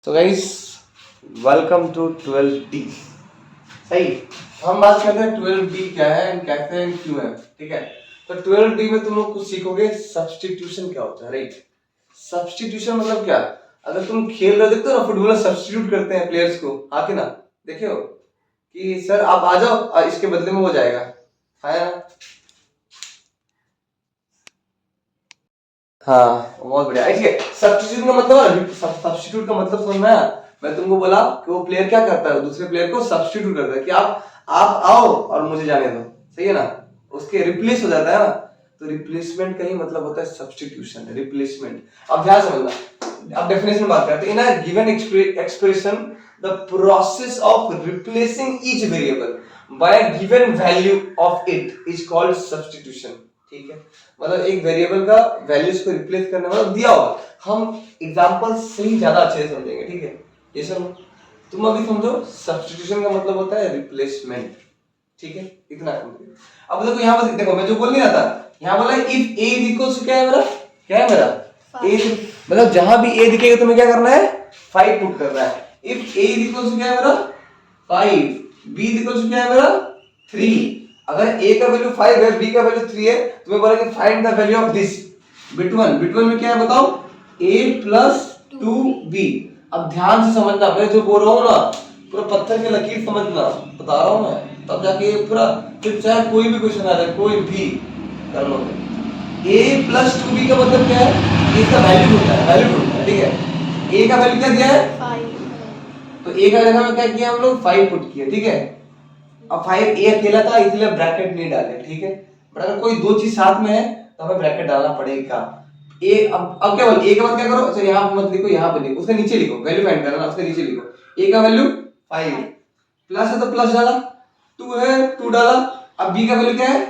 तो guys welcome to 12D। सही, हम बात करते हैं 12D क्या है एंड कैसे एंड क्यों है। ठीक है, तो 12D में तुम लोग कुछ सीखोगे सब्स्टिट्यूशन क्या होता है। राइट, सब्स्टिट्यूशन मतलब क्या, अगर तुम खेल रहे हो, देखते हो ना फुटबॉल में सब्स्टिट्यूट करते हैं प्लेयर्स को, आके ना देखे हो कि सर आप आ जाओ, इसके बदले में वो जाएगा, है ना। हाँ बहुत बढ़िया। ठीक है, सब्स्टिट्यूट का मतलब, सब्स्टिट्यूट का मतलब समझना है। मैं तुमको बोला कि वो प्लेयर क्या करता है, दूसरे प्लेयर को सब्स्टिट्यूट करता है कि आप आओ और मुझे जाने दो। सही है ना, उसके रिप्लेस हो जाता है ना। तो रिप्लेसमेंट का ही मतलब होता है सब्स्टिट्यूशन, रिप्लेसमेंट। अब ध्यान समझना, अब डेफिनेशन बात करते हैं। In a given expression the process of replacing each variable by a given value of it is called substitution. ठीक है, मतलब एक वेरिएबल का वैल्यूज को रिप्लेस करने मतलब दिया होगा। हम एग्जांपल से ही ज्यादा अच्छे से समझेंगे। ठीक है, ये सब तुम अभी समझो, सब्स्टिट्यूशन का मतलब होता है रिप्लेसमेंट। ठीक है, इतना समझो। अब देखो यहाँ पर, देखो मैं जो बोल नहीं रहा था, यहाँ बोला इफ ए इक्वल्स टू क्या है मेरा, क्या है मेरा ए, मतलब जहां भी ए दिखेगा तुम्हें क्या करना है, 5 पुट करना है। इफ ए इक्वल्स टू क्या है मेरा 5, बी इक्वल्स टू क्या है मेरा 3। अगर a का वैल्यू 5 है, b का वैल्यू 3 है, तुम्हें बोला कि find the value of this bit 1 में क्या है बताओ, a प्लस 2b। अब ध्यान से समझना, मैं जो बोल रहा हूँ ना पूरा पत्थर की लकीर समझना बता रहा हूँ मैं, तब जाके पूरा, फिर चाहे कोई भी क्वेश्चन आ जाए कोई भी कर लो। a प्लस 2b का मतलब क्या है, a का वैल्यू होता है, वैल्यू होता है। ठीक है, a का वैल्यू क्या दिया है 5, तो a का जगह में क्या किया हम लोग 5 पुट किया। ठीक है, अब 5 ए अकेला था इसलिए ब्रैकेट नहीं डाले। ठीक है, बट अगर कोई दो चीज साथ में है तो हमें ब्रैकेट डालना पड़ेगा। ए अब क्या बोल, ए के बाद क्या करो, अच्छा यहाँ पे मत लिखो, यहाँ पे लिखो, उसके नीचे लिखो, वैल्यू फाइंड करना, उसके नीचे लिखो ए का वैल्यू 5, प्लस है तो प्लस डाला, 2 है 2 डाला। अब बी का वैल्यू क्या है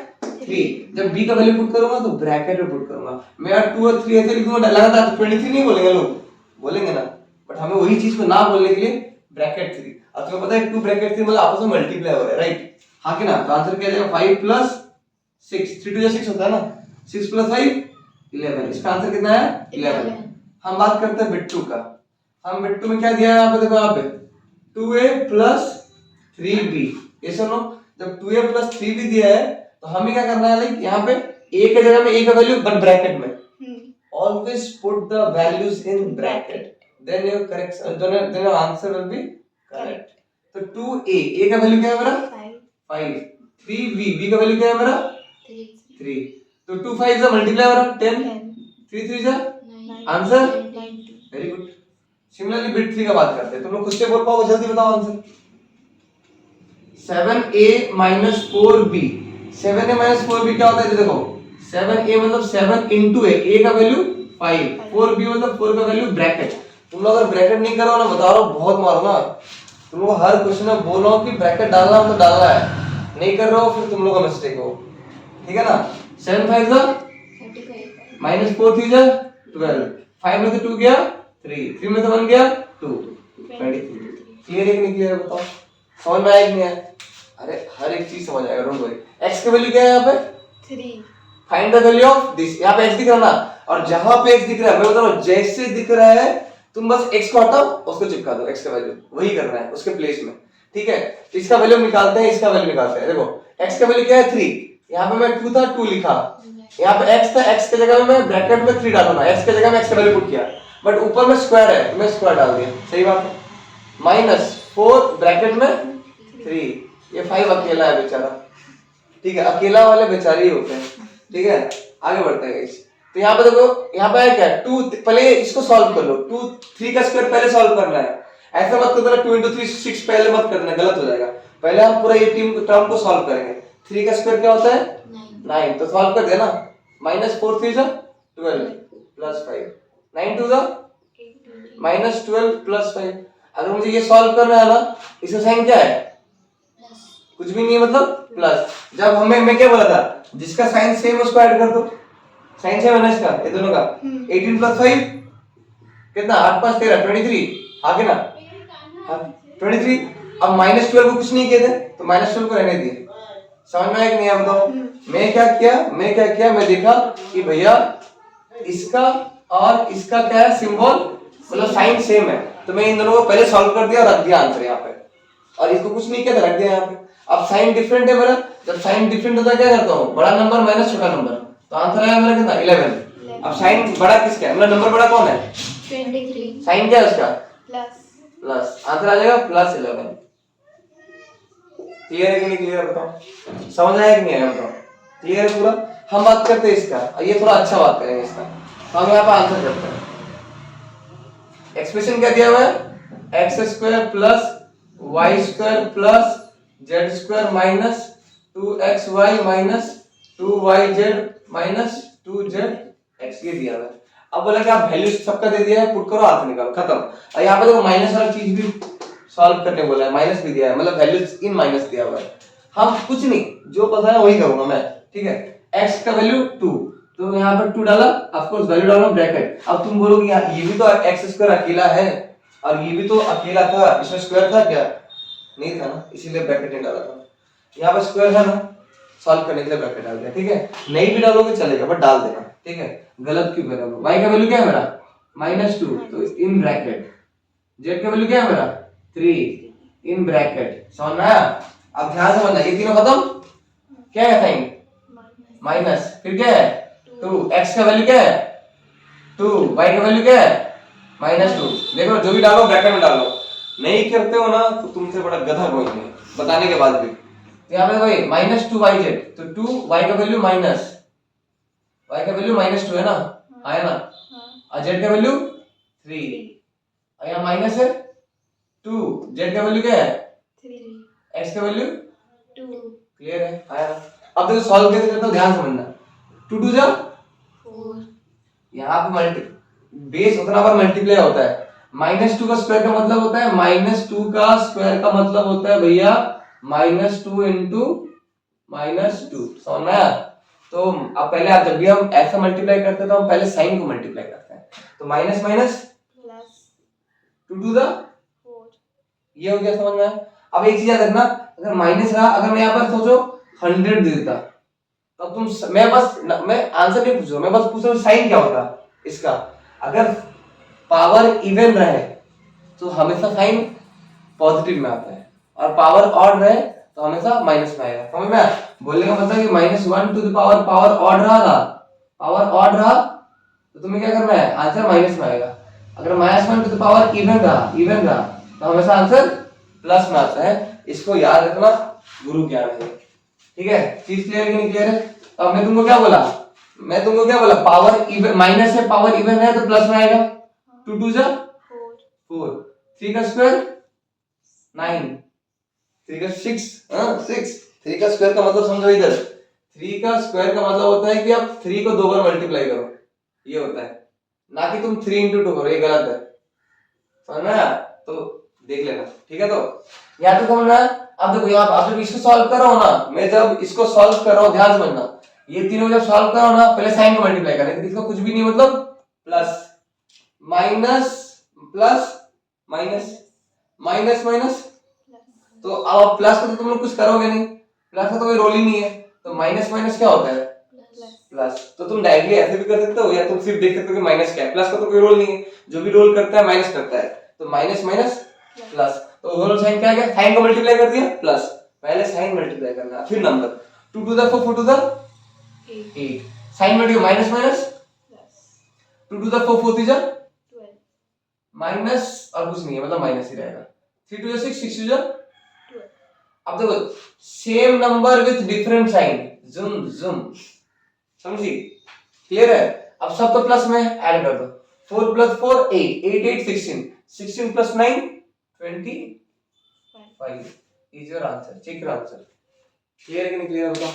3, जब बी का वैल्यू पुट करूंगा तो ब्रैकेट में पुट करूंगा। मैं 2 और 3 ऐसे लिख दूंगा, लगातार तो 23 नहीं बोलेंगे लोग, बोलेंगे ना, बट हमें वही चीज को ना बोलने के लिए ब्रैकेट 3। अब तुम्हें पता है 2 ब्रैकेट 3 मतलब आपस में मल्टीप्लाई हो रहा है। राइट, हाँ कि ना, तो आंसर क्या जाएगा 5 प्लस 6, 3 2 6 होता है ना, 6 प्लस 5 11। इसका आंसर कितना है 11। हम बात करते हैं बिट 2 का। हम बिट 2 में क्या दिया है यहाँ पे, देखो यहाँ पे 2a प्लस 3b। ये सुनो, जब 2a प्लस 3b दिया है तो हमें क्या करना है, लाइक यहाँ पे a के जगह में a का वैल्यू बट ब्रैकेट में, always put the values in bracket, then your correction, then your answer will be correct। तो 2a, a का वैल्यू क्या है मेरा 5, 3b, b का वैल्यू क्या है मेरा 3, तो 2 5 से मल्टीप्लाई हो रहा 10, 3 3 से answer 90। Very good. Similarly bit 3 का बात करते हैं, तुम लोग खुद से बोल पाओगे, जल्दी बताओ answer. 7a 4b, 7a 4b क्या होता है, देखो 7a मतलब 7 into a का वैल्यू 5, 4b मतलब 4 का वैल्यू ब्रैकेट। तुम लोग अगर ब्रैकेट नहीं करो ना, बता रहा हूं बहुत मारूंगा तुम लोग। हर क्वेश्चन में बोल रहा हूं कि ब्रैकेट डालना हो तो डालना है, नहीं कर रहे हो फिर तुम लोग का मिस्टेक हो। ठीक है ना, 7 5 जा 35, -4 3 जा 12, 5 में से 2 गया 3, 3 में से 1 गया 2, 23। क्लियर है कि नहीं क्लियर बताओ, समझ में आया कि नहीं आया? अरे हर एक चीज समझ आएगा, डोंट वरी। x का वैल्यू क्या है यहाँ पे 3, find the value of this. यहाँ पे x दिख रहा ना, और जहां पे x दिख रहा है मैं बता रहा हूं, जैसे दिख रहा है तुम बस x को हटाओ, उसको चिपका दो, x का वैल्यू वही करना है उसके प्लेस में। ठीक है, तो इसका वैल्यू निकालते हैं, इसका वैल्यू निकालते हैं। देखो x का वैल्यू क्या है 3, यहाँ पे मैं 2 था 2 लिखा, यहाँ पे x था, x की जगह में मैं ब्रैकेट में 3 डालूंगा, x की जगह में x का वैल्यू पुट किया, बट ऊपर में स्क्वायर है तो मैं स्क्वायर डाल दिया। सही बात है, -4 ब्रैकेट में 3, ये 5 अकेला है बेचारा। ठीक है, अकेला वाले बेचारे ही होते हैं। ठीक है, आगे बढ़ते हैं गाइस। तो यहाँ पे देखो, यहाँ पे है क्या 2, पहले इसको सॉल्व कर लो। 2 3 का स्क्वायर पहले सॉल्व करना है, ऐसा मत करना 2 into 3 6 पहले मत करना, गलत हो जाएगा। पहले हम पूरा ये टर्म को सॉल्व करेंगे। 3 का स्क्वायर क्या होता है 9, तो सॉल्व कर देना, -4 3 जा 12 प्लस 5, 9 2 जा -12 प्लस 5। अगर मुझे ये सॉल्व करना है ना, इसका साइन क्या है कुछ भी नहीं है, मतलब प्लस। जब हमें मैं क्या बोला था, जिसका साइन सेम उसको ऐड कर दो, साइन सेम है ना इसका, ये दोनों का 18 प्लस 5 कितना 8 5 13 23, आगे ना 23। अब -12 को कुछ नहीं किए थे तो -12 को रहने दिए। समझ में आया कि नहीं आया बताओ? मैं क्या किया, मैं देखा कि भैया इसका और इसका क्या है सिंबल, मतलब साइन सेम है, तो मैं इन दोनों को पहले सॉल्व कर दिया और रख दिया आंसर यहाँ पे, और इसको कुछ नहीं किया था, रख दिया यहाँ पे। अब साइन डिफरेंट है मेरा, जब साइन डिफरेंट होता है क्या करता हूँ, बड़ा नंबर माइनस छोटा नंबर, तो आंसर आया मेरा कितना 11। अब साइन बड़ा किसका है, मेरा नंबर बड़ा कौन है 23 साइन क्या है उसका प्लस प्लस, आंसर आ जाएगा +11। क्लियर है कि नहीं क्लियर, बताओ समझ आया कि नहीं आया, बताओ क्लियर है पूरा। हम बात करते हैं इसका, ये थोड़ा अच्छा बात करेंगे इसका, तो हम यहाँ पे आंसर करते हैं। एक्सप्रेशन क्या दिया हुआ है, x² plus y² plus z² minus 2xy minus 2yz minus 2zx, ये दिया हुआ है। अब बोला कि आप वैल्यू सबका दे दिया है, पुट करो आंसर निकालो, खत्म। और यहाँ पे देखो माइनस वाला चीज भी सॉल्व करने बोला है, माइनस भी दिया है, मतलब वैल्यूज इन माइनस दिया हुआ है। हम कुछ नहीं, जो पता है वही करूंगा मैं, ठीक है। x का वैल्यू 2, तो यहाँ पर 2 डाला, ऑफ कोर्स वैल्यू डालना ब्रैकेट। अब तुम बोलोगे यार ये भी तो x² अकेला है और ये भी तो अकेला था, इसमें स्क्वायर था क्या, नहीं था ना, इसीलिए ब्रैकेट नहीं डाला था। यहाँ पर स्क्वायर है ना, सॉल्व करने के लिए ब्रैकेट डाल दिया, ठीक है। नहीं भी डालोगे चलेगा बट डाल देना, ठीक है। गलत क्यों कर रहे हो, y का वैल्यू क्या है मेरा -2, तो इन ब्रैकेट, z का वैल्यू क्या है मेरा 3 इन ब्रैकेट, समझ में आया। अब ध्यान से समझना, ये तीनों खत्म, क्या है साइन माइनस, फिर क्या है 2, x का वैल्यू क्या है 2, y का वैल्यू क्या है -2। देखो जो भी डालो ब्रैकेट में डालो, नहीं करते हो ना तो तुमसे बड़ा गधा कोई नहीं बताने के बाद भी। तो यहाँ पे भाई -2yz, तो 2y का वैल्यू माइनस, y का वैल्यू -2 है ना, आया ना, और z का वैल्यू 3, और यहाँ माइनस है 2, z का वैल्यू क्या है 3 x का वैल्यू 2 क्लियर है, आया ना। अब देखो सॉल्व कैसे करते हो, ध्यान समझना, 2 2 जा 4 यहाँ पे मल्टी बेस उतना बार मल्टीप्लाई होता है। -2 का स्क्वायर का मतलब होता है, -2 का स्क्वायर का मतलब होता है भैया -2 इंटू -2, समझ में आया। तो अब पहले आप जब भी हम ऐसा मल्टीप्लाई करते हैं तो हम पहले साइन को मल्टीप्लाई करते हैं, तो minus minus plus 2 to the 4, ये हो गया, समझ में आया। अब एक चीज याद रखना, अगर माइनस रहा, अगर मैं यहाँ पर सोचो 100 दे देता, तब तुम मैं आंसर नहीं पूछ रहा हूं, मैं बस पूछ रहा हूं साइन क्या होता इसका। अगर पावर इवन रहे तो हमेशा साइन पॉजिटिव में आता है, और पावर ऑड रहे तो हमेशा माइनस में आएगा, समझ में आया। बोलने का मतलब कि -1 टू द पावर ऑड रहा, पावर ऑड रहा तो तुम्हें क्या करना है, आंसर माइनस में आएगा। अगर -1 टू द पावर इवन रहा तो हमेशा आंसर प्लस में आता है। इसको याद रखना, गुरु ज्ञान है, ठीक है। चीज क्लियर कि नहीं क्लियर है। तो अब मैं तुमको क्या बोला, पावर इवन माइनस है, पावर इवन है तो प्लस में आएगा। 2 2 जा 4, 3 का स्क्वायर 9, 3 का 6, 6, 3 का स्क्वायर का मतलब समझो इधर, 3 का स्क्वायर का मतलब होता है कि आप 3 को 2 बार मल्टीप्लाई करो, ये होता है, ना कि तुम 3 इंटू 2 करो, ये गलत है, समझ में आया। तो देख लेना, ठीक है। तो यहाँ तो समझना है। अब देखो यहाँ आप जब इसको सॉल्व कर रहा हूं ना, मैं जब इसको सॉल्व कर रहा हूं, ध्यान समझना, ये तीनों जब सॉल्व कर रहा हूं ना, पहले साइन को मल्टीप्लाई करना है, इसका कुछ भी नहीं, मतलब plus minus plus minus minus minus, तो अब प्लस का तो तुम लोग कुछ करोगे नहीं, प्लस का तो कोई रोल ही नहीं है, तो माइनस माइनस क्या होता है प्लस। तो तुम डायरेक्टली ऐसे भी कर सकते हो, या तुम सिर्फ देख सकते हो कि माइनस क्या है, प्लस का तो कोई रोल नहीं है, जो भी रोल करता है माइनस करता है, तो माइनस माइनस प्लस। तो ओवरऑल साइन क्या है, साइन को मल्टीप्लाई कर दिया प्लस, पहले साइन मल्टीप्लाई करना फिर number, 2 to the 4, 4 to the 8, sign multiply minus minus 2 to the 4, 4 3 जा 12 माइनस और कुछ नहीं है, मतलब माइनस ही रहेगा, 3 टू द 6, 6 टू द 12। अब देखो same number with different sign, zoom zoom, समझी, क्लियर है। अब सब तो प्लस में ऐड कर दो, 4 plus 4 8, 8 8 16, 16 plus 9 25 is your answer, check your answer. Clear है कि नहीं क्लियर, बताओ।